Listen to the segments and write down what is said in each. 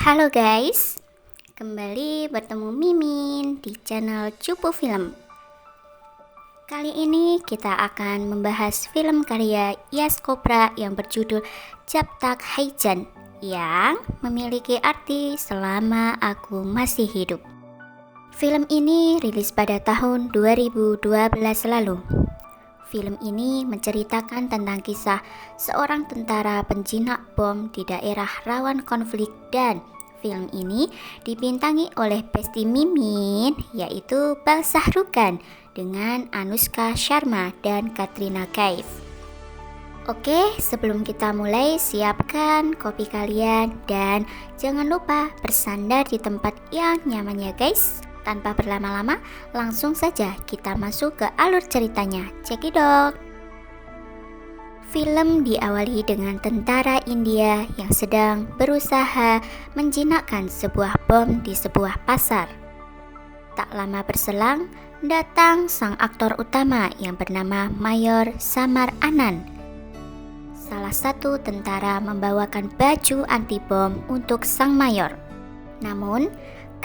Halo guys, kembali bertemu Mimin di channel Cupu Film. Kali ini kita akan membahas film karya Yash Chopra yang berjudul Japtak Haijan yang memiliki arti selama aku masih hidup. Film ini rilis pada tahun 2012 lalu. Film ini menceritakan tentang kisah seorang tentara penjinak bom di daerah rawan konflik dan film ini dibintangi oleh Besti Mimin yaitu Bae Shahrukh Khan dengan Anushka Sharma dan Katrina Kaif. Oke, sebelum kita mulai siapkan kopi kalian dan jangan lupa bersandar di tempat yang nyaman ya guys. Tanpa berlama-lama, langsung saja kita masuk ke alur ceritanya. Cekidot. Film diawali dengan tentara India yang sedang berusaha menjinakkan sebuah bom di sebuah pasar. Tak lama berselang, datang sang aktor utama yang bernama Mayor Samar Anand. Salah satu tentara membawakan baju anti bom untuk sang mayor. Namun,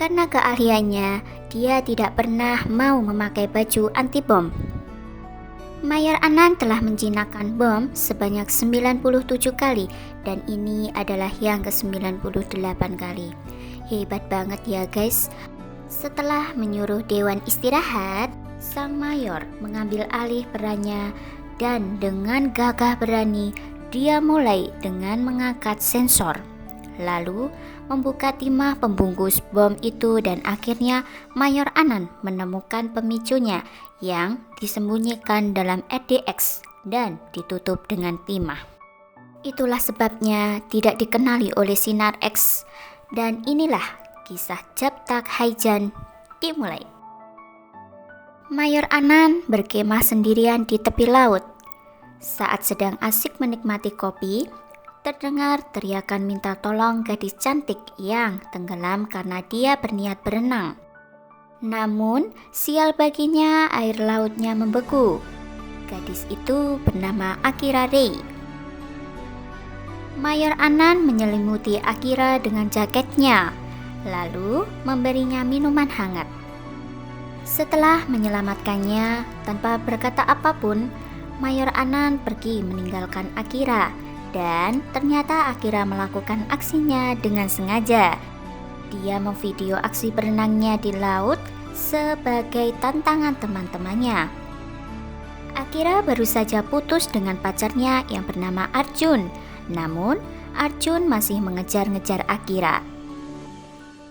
karena keahliannya, dia tidak pernah mau memakai baju anti bom. Mayor Anand telah menjinakkan bom sebanyak 97 kali dan ini adalah yang ke-98 kali. Hebat banget ya guys. Setelah menyuruh dewan istirahat, sang mayor mengambil alih perannya dan dengan gagah berani dia mulai dengan mengangkat sensor. Lalu membuka timah pembungkus bom itu dan akhirnya Mayor Anand menemukan pemicunya yang disembunyikan dalam RDX dan ditutup dengan timah. Itulah sebabnya tidak dikenali oleh sinar X dan inilah kisah Japtak Haijan dimulai. Mayor Anand berkemah sendirian di tepi laut. Saat sedang asik menikmati kopi, terdengar teriakan minta tolong gadis cantik yang tenggelam karena dia berniat berenang. Namun, sial baginya air lautnya membeku. Gadis itu bernama Akira Rei. Mayor Anand menyelimuti Akira dengan jaketnya, lalu memberinya minuman hangat. Setelah menyelamatkannya, tanpa berkata apapun, Mayor Anand pergi meninggalkan Akira. Dan ternyata Akira melakukan aksinya dengan sengaja. Dia memvideo aksi berenangnya di laut sebagai tantangan teman-temannya. Akira baru saja putus dengan pacarnya yang bernama Arjun. Namun Arjun masih mengejar-ngejar Akira.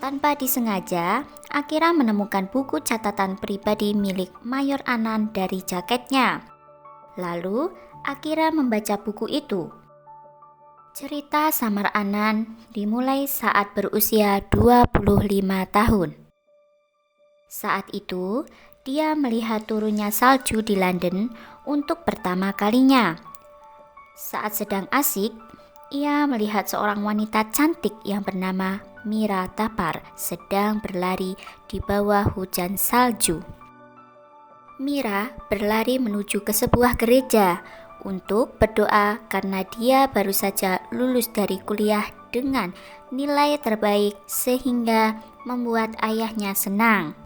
Tanpa disengaja, Akira menemukan buku catatan pribadi milik Mayor Anand dari jaketnya. Lalu Akira membaca buku itu. Cerita Samar Anand dimulai saat berusia 25 tahun. Saat itu, dia melihat turunnya salju di London untuk pertama kalinya. Saat sedang asik, ia melihat seorang wanita cantik yang bernama Mira Tapar sedang berlari di bawah hujan salju. Mira berlari menuju ke sebuah gereja untuk berdoa karena dia baru saja lulus dari kuliah dengan nilai terbaik sehingga membuat ayahnya senang.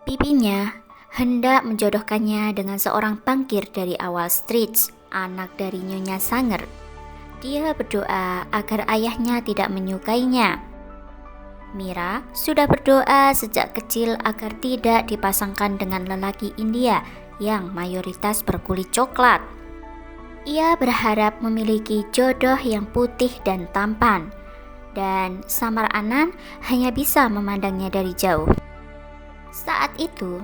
Bibinya hendak menjodohkannya dengan seorang bankir dari Wall Street, anak dari Nyonya Sanger. Dia berdoa agar ayahnya tidak menyukainya. Mira sudah berdoa sejak kecil agar tidak dipasangkan dengan lelaki India yang mayoritas berkulit coklat. Ia berharap memiliki jodoh yang putih dan tampan, dan Samar Anand hanya bisa memandangnya dari jauh. Saat itu,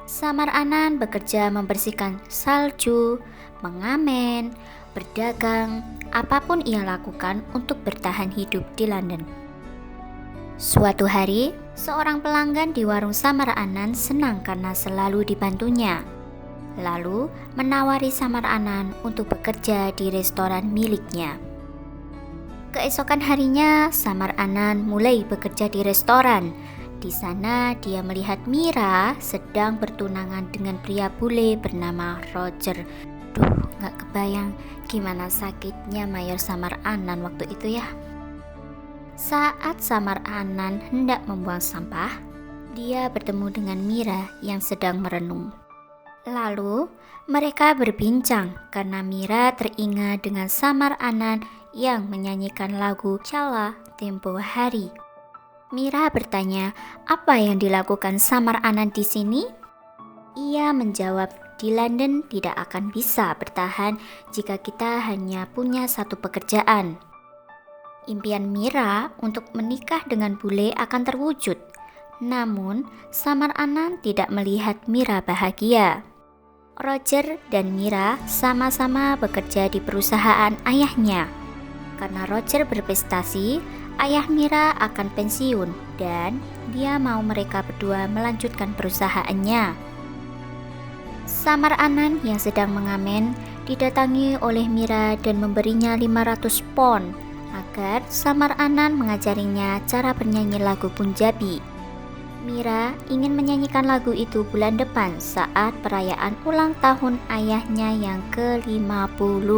Samar Anand bekerja membersihkan salju, mengamen, berdagang, apapun ia lakukan untuk bertahan hidup di London. Suatu hari, seorang pelanggan di warung Samar Anand senang karena selalu dibantunya. Lalu menawari Samar Anand untuk bekerja di restoran miliknya. Keesokan harinya, Samar Anand mulai bekerja di restoran. Di sana dia melihat Mira sedang bertunangan dengan pria bule bernama Roger. Gak kebayang gimana sakitnya Mayor Samar Anand waktu itu ya. Saat Samar Anan hendak membuang sampah, dia bertemu dengan Mira yang sedang merenung. Lalu mereka berbincang karena Mira teringat dengan Samar Anan yang menyanyikan lagu Cala tempo hari. Mira bertanya, apa yang dilakukan Samar Anan di sini? Ia menjawab, di London tidak akan bisa bertahan jika kita hanya punya satu pekerjaan. Impian Mira untuk menikah dengan bule akan terwujud. Namun, Samar Anan tidak melihat Mira bahagia. Roger dan Mira sama-sama bekerja di perusahaan ayahnya. Karena Roger berprestasi, ayah Mira akan pensiun dan dia mau mereka berdua melanjutkan perusahaannya. Samar Anan yang sedang mengamen didatangi oleh Mira dan memberinya 500 pon agar Samar Anan mengajarinya cara bernyanyi lagu Punjabi. Mira ingin menyanyikan lagu itu bulan depan saat perayaan ulang tahun ayahnya yang ke-50.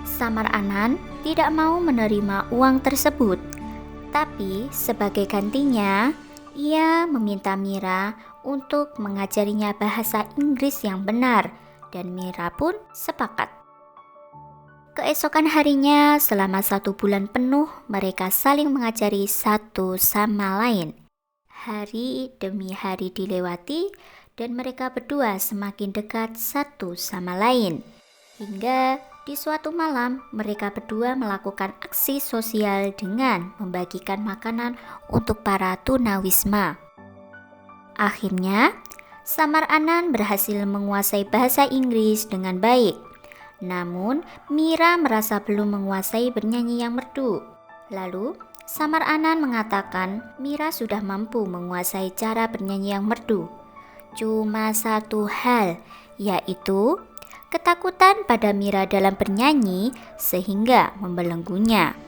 Samar Anan tidak mau menerima uang tersebut, tapi sebagai gantinya, ia meminta Mira untuk mengajarinya bahasa Inggris yang benar dan Mira pun sepakat. Keesokan harinya, selama 1 bulan penuh, mereka saling mengajari satu sama lain. Hari demi hari dilewati dan mereka berdua semakin dekat satu sama lain. Hingga di suatu malam mereka berdua melakukan aksi sosial dengan membagikan makanan untuk para tunawisma. Akhirnya, Samar Anan berhasil menguasai bahasa Inggris dengan baik. Namun, Mira merasa belum menguasai bernyanyi yang merdu. Lalu, Samar Anan mengatakan Mira sudah mampu menguasai cara bernyanyi yang merdu. Cuma satu hal, yaitu ketakutan pada Mira dalam bernyanyi sehingga membelenggunya.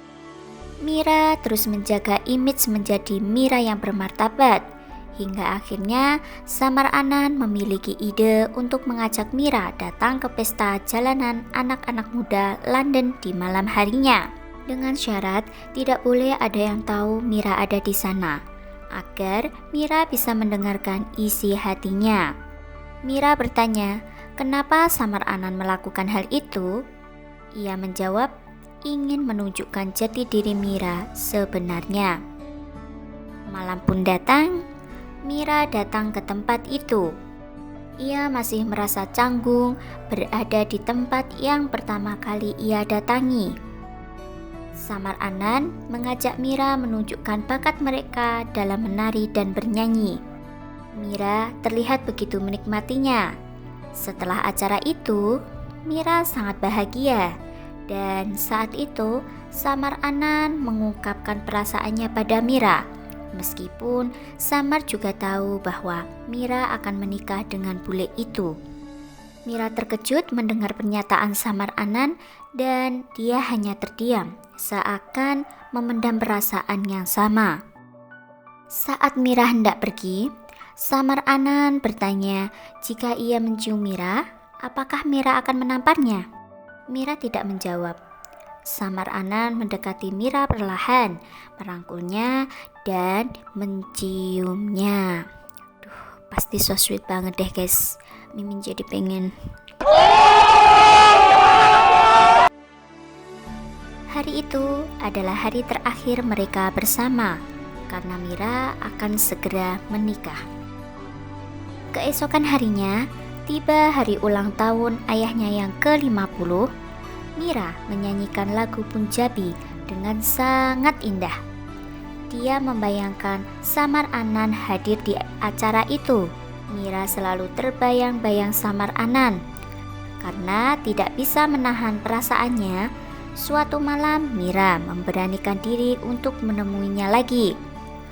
Mira terus menjaga image menjadi Mira yang bermartabat, hingga akhirnya Samar Anan memiliki ide untuk mengajak Mira datang ke pesta jalanan anak-anak muda London di malam harinya. Dengan syarat tidak boleh ada yang tahu Mira ada di sana, agar Mira bisa mendengarkan isi hatinya. Mira bertanya, kenapa Samar Anan melakukan hal itu? Ia menjawab, ingin menunjukkan jati diri Mira sebenarnya. Malam pun datang, Mira datang ke tempat itu. Ia masih merasa canggung berada di tempat yang pertama kali ia datangi. Samar Anan mengajak Mira menunjukkan bakat mereka dalam menari dan bernyanyi. Mira terlihat begitu menikmatinya. Setelah acara itu, Mira sangat bahagia. Dan saat itu, Samar Anan mengungkapkan perasaannya pada Mira. Meskipun Samar juga tahu bahwa Mira akan menikah dengan bule itu. Mira terkejut mendengar pernyataan Samar Anan dan dia hanya terdiam, seakan memendam perasaan yang sama. Saat Mira hendak pergi, Samar Anan bertanya jika ia mencium Mira, apakah Mira akan menamparnya? Mira tidak menjawab. Samar Anan mendekati Mira perlahan, merangkulnya dan menciumnya. Duh, pasti so sweet banget deh guys. Mimin jadi pengen. Hari itu adalah hari terakhir mereka bersama, karena Mira akan segera menikah. Keesokan harinya, tiba hari ulang tahun ayahnya yang ke-50. Mira menyanyikan lagu Punjabi dengan sangat indah. Dia membayangkan Samar Anan hadir di acara itu. Mira selalu terbayang-bayang Samar Anan. Karena tidak bisa menahan perasaannya, suatu malam Mira memberanikan diri untuk menemuinya lagi.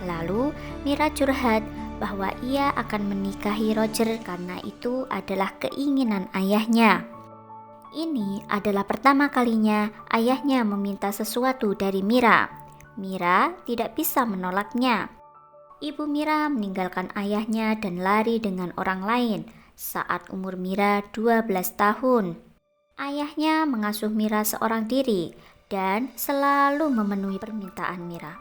Lalu Mira curhat bahwa ia akan menikahi Roger karena itu adalah keinginan ayahnya. Ini adalah pertama kalinya ayahnya meminta sesuatu dari Mira. Mira tidak bisa menolaknya. Ibu Mira meninggalkan ayahnya dan lari dengan orang lain saat umur Mira 12 tahun. Ayahnya mengasuh Mira seorang diri dan selalu memenuhi permintaan Mira.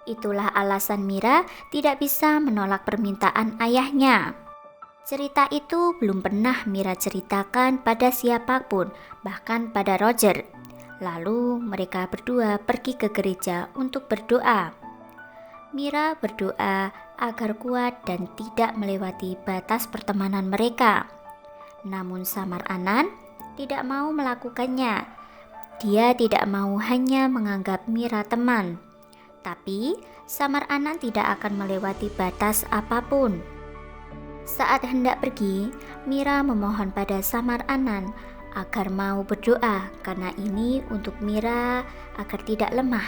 Itulah alasan Mira tidak bisa menolak permintaan ayahnya. Cerita itu belum pernah Mira ceritakan pada siapapun, bahkan pada Roger. Lalu mereka berdua pergi ke gereja untuk berdoa. Mira berdoa agar kuat dan tidak melewati batas pertemanan mereka. Namun Samar Anan tidak mau melakukannya. Dia tidak mau hanya menganggap Mira teman. Tapi Samar Anan tidak akan melewati batas apapun. Saat hendak pergi, Mira memohon pada Samar Anan agar mau berdoa karena ini untuk Mira agar tidak lemah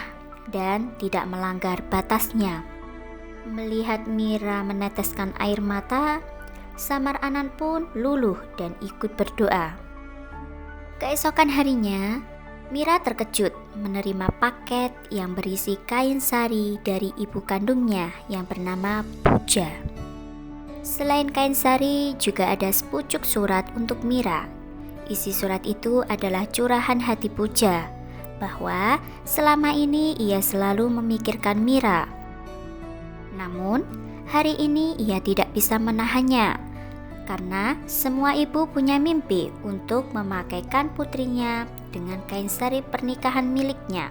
dan tidak melanggar batasnya. Melihat Mira meneteskan air mata, Samar Anan pun luluh dan ikut berdoa. Keesokan harinya, Mira terkejut menerima paket yang berisi kain sari dari ibu kandungnya yang bernama Puja. Selain kain sari, juga ada sepucuk surat untuk Mira. Isi surat itu adalah curahan hati Puja, bahwa selama ini ia selalu memikirkan Mira. Namun, hari ini ia tidak bisa menahannya, karena semua ibu punya mimpi untuk memakaikan putrinya dengan kain sari pernikahan miliknya.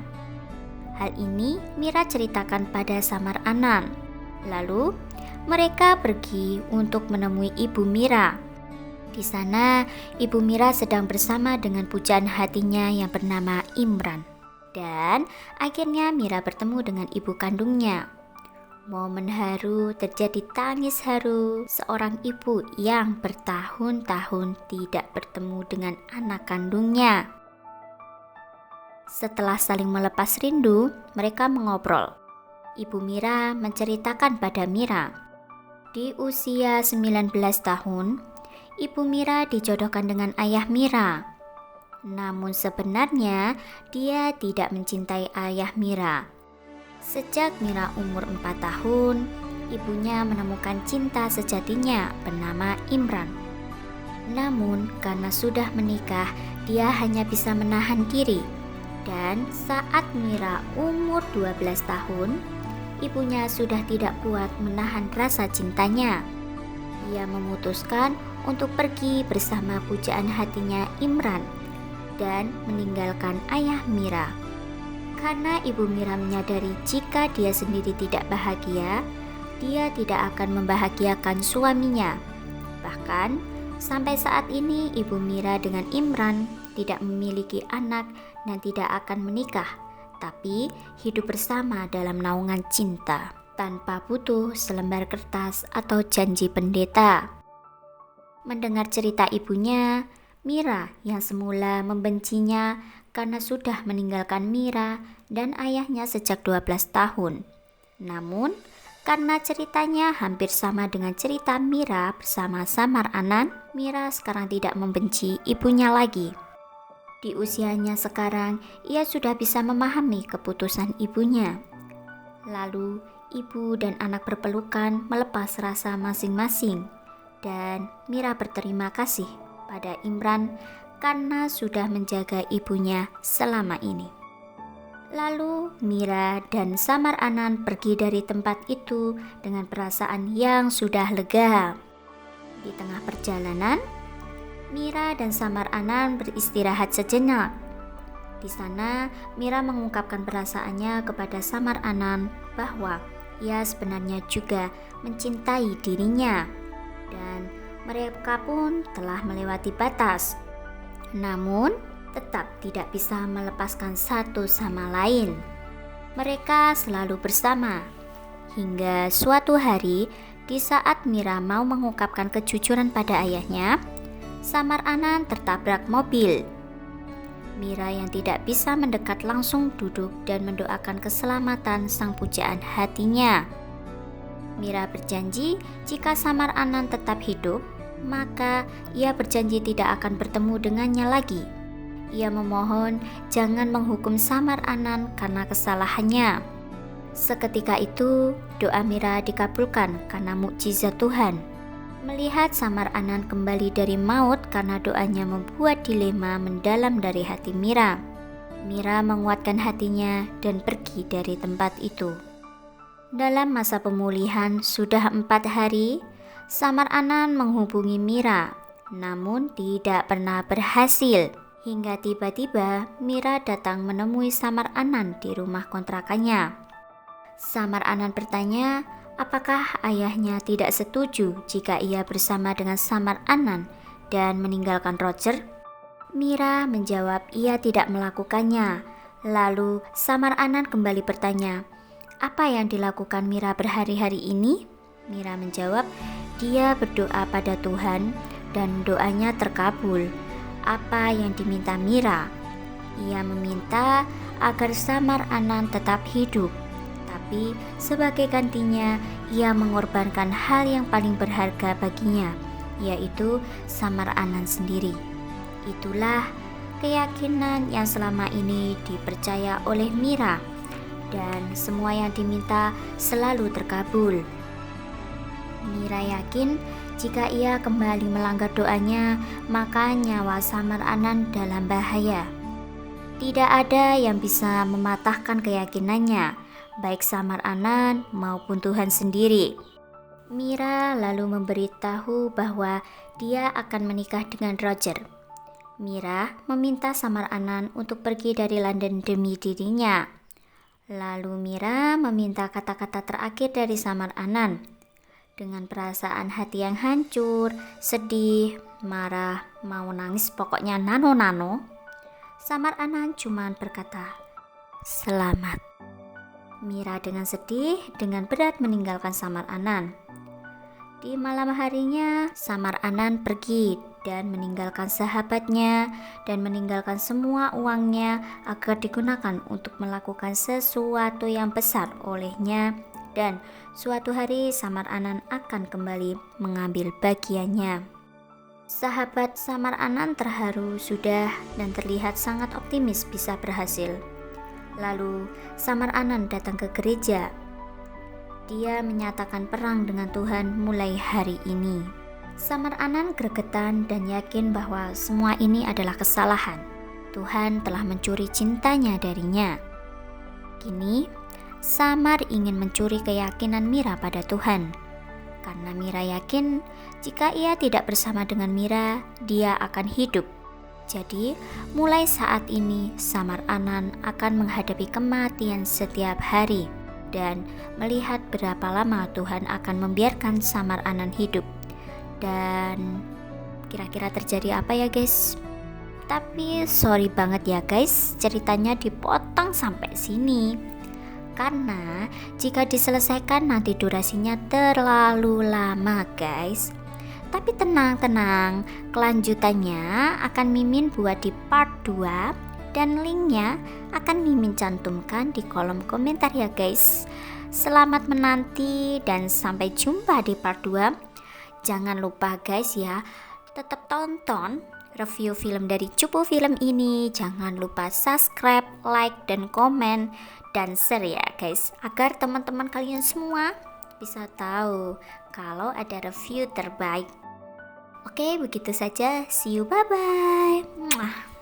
Hal ini Mira ceritakan pada Samar Anan. Lalu mereka pergi untuk menemui ibu Mira. Di sana ibu Mira sedang bersama dengan pujaan hatinya yang bernama Imran. Dan akhirnya Mira bertemu dengan ibu kandungnya. Momen haru, terjadi tangis haru seorang ibu yang bertahun-tahun tidak bertemu dengan anak kandungnya. Setelah saling melepas rindu, mereka mengobrol. Ibu Mira menceritakan pada Mira, di usia 19 tahun, ibu Mira dijodohkan dengan ayah Mira. Namun sebenarnya dia tidak mencintai ayah Mira. Sejak Mira umur 4 tahun, ibunya menemukan cinta sejatinya bernama Imran. Namun karena sudah menikah, dia hanya bisa menahan diri. Dan saat Mira umur 12 tahun, ibunya sudah tidak kuat menahan rasa cintanya. Ia memutuskan untuk pergi bersama pujaan hatinya Imran dan meninggalkan ayah Mira. Karena ibu Mira menyadari jika dia sendiri tidak bahagia, dia tidak akan membahagiakan suaminya. Bahkan sampai saat ini ibu Mira dengan Imran tidak memiliki anak dan tidak akan menikah, tapi hidup bersama dalam naungan cinta tanpa butuh selembar kertas atau janji pendeta. Mendengar cerita ibunya, Mira yang semula membencinya karena sudah meninggalkan Mira dan ayahnya sejak 12 tahun. Namun, karena ceritanya hampir sama dengan cerita Mira bersama Samar Anan, Mira sekarang tidak membenci ibunya lagi. Di usianya sekarang, ia sudah bisa memahami keputusan ibunya. Lalu, ibu dan anak berpelukan melepas rasa masing-masing. Dan Mira berterima kasih pada Imran karena sudah menjaga ibunya selama ini. Lalu Mira dan Samar Anan pergi dari tempat itu dengan perasaan yang sudah lega. Di tengah perjalanan, Mira dan Samar Anan beristirahat sejenak. Di sana, Mira mengungkapkan perasaannya kepada Samar Anan bahwa ia sebenarnya juga mencintai dirinya. Dan mereka pun telah melewati batas. Namun, tetap tidak bisa melepaskan satu sama lain. Mereka selalu bersama. Hingga suatu hari, di saat Mira mau mengungkapkan kejujuran pada ayahnya, Samar Anan tertabrak mobil. Mira yang tidak bisa mendekat langsung duduk dan mendoakan keselamatan sang pujaan hatinya. Mira berjanji jika Samar Anan tetap hidup, maka ia berjanji tidak akan bertemu dengannya lagi. Ia memohon jangan menghukum Samar Anan karena kesalahannya. Seketika itu, doa Mira dikabulkan karena mukjizat Tuhan. Melihat Samar Anan kembali dari maut karena doanya membuat dilema mendalam dari hati Mira. Mira menguatkan hatinya dan pergi dari tempat itu. Dalam masa pemulihan sudah 4 hari, Samar Anan menghubungi Mira, namun tidak pernah berhasil. Hingga tiba-tiba Mira datang menemui Samar Anan di rumah kontrakannya. Samar Anan bertanya, apakah ayahnya tidak setuju jika ia bersama dengan Samar Anan dan meninggalkan Roger? Mira menjawab ia tidak melakukannya. Lalu Samar Anan kembali bertanya, apa yang dilakukan Mira berhari-hari ini? Mira menjawab, dia berdoa pada Tuhan dan doanya terkabul. Apa yang diminta Mira? Ia meminta agar Samar Anan tetap hidup. Tapi sebagai gantinya, ia mengorbankan hal yang paling berharga baginya, yaitu Samar Anan sendiri. Itulah keyakinan yang selama ini dipercaya oleh Mira. Dan semua yang diminta selalu terkabul. Mira yakin jika ia kembali melanggar doanya, maka nyawa Samar Anan dalam bahaya. Tidak ada yang bisa mematahkan keyakinannya, baik Samar Anan maupun Tuhan sendiri. Mira lalu memberitahu bahwa dia akan menikah dengan Roger. Mira meminta Samar Anan untuk pergi dari London demi dirinya. Lalu Mira meminta kata-kata terakhir dari Samar Anan. Dengan perasaan hati yang hancur, sedih, marah, mau nangis, pokoknya nano-nano, Samar Anan cuma berkata, "Selamat." Mira dengan sedih, dengan berat meninggalkan Samar Anan. Di malam harinya, Samar Anan pergi dan meninggalkan sahabatnya dan meninggalkan semua uangnya agar digunakan untuk melakukan sesuatu yang besar olehnya, dan suatu hari Samar Anan akan kembali mengambil bagiannya. Sahabat Samar Anan terharu sudah dan terlihat sangat optimis bisa berhasil. Lalu Samar Anan datang ke gereja. Dia menyatakan perang dengan Tuhan mulai hari ini. Samar Anan gregetan dan yakin bahwa semua ini adalah kesalahan. Tuhan telah mencuri cintanya darinya. Kini, Samar ingin mencuri keyakinan Mira pada Tuhan. Karena Mira yakin jika ia tidak bersama dengan Mira, dia akan hidup. Jadi, mulai saat ini Samar Anan akan menghadapi kematian setiap hari dan melihat berapa lama Tuhan akan membiarkan Samar Anan hidup. Dan kira-kira terjadi apa ya guys? Tapi sorry banget ya guys, ceritanya dipotong sampai sini. Karena jika diselesaikan nanti durasinya terlalu lama guys. Tapi tenang, kelanjutannya akan Mimin buat di part 2 dan linknya akan Mimin cantumkan di kolom komentar ya guys. Selamat menanti dan sampai jumpa di part 2. Jangan lupa guys ya, tetap tonton review film dari Cupu Film ini. Jangan lupa subscribe, like, dan komen, dan share ya guys, agar teman-teman kalian semua bisa tahu kalau ada review terbaik. Oke, begitu saja. See you, bye-bye.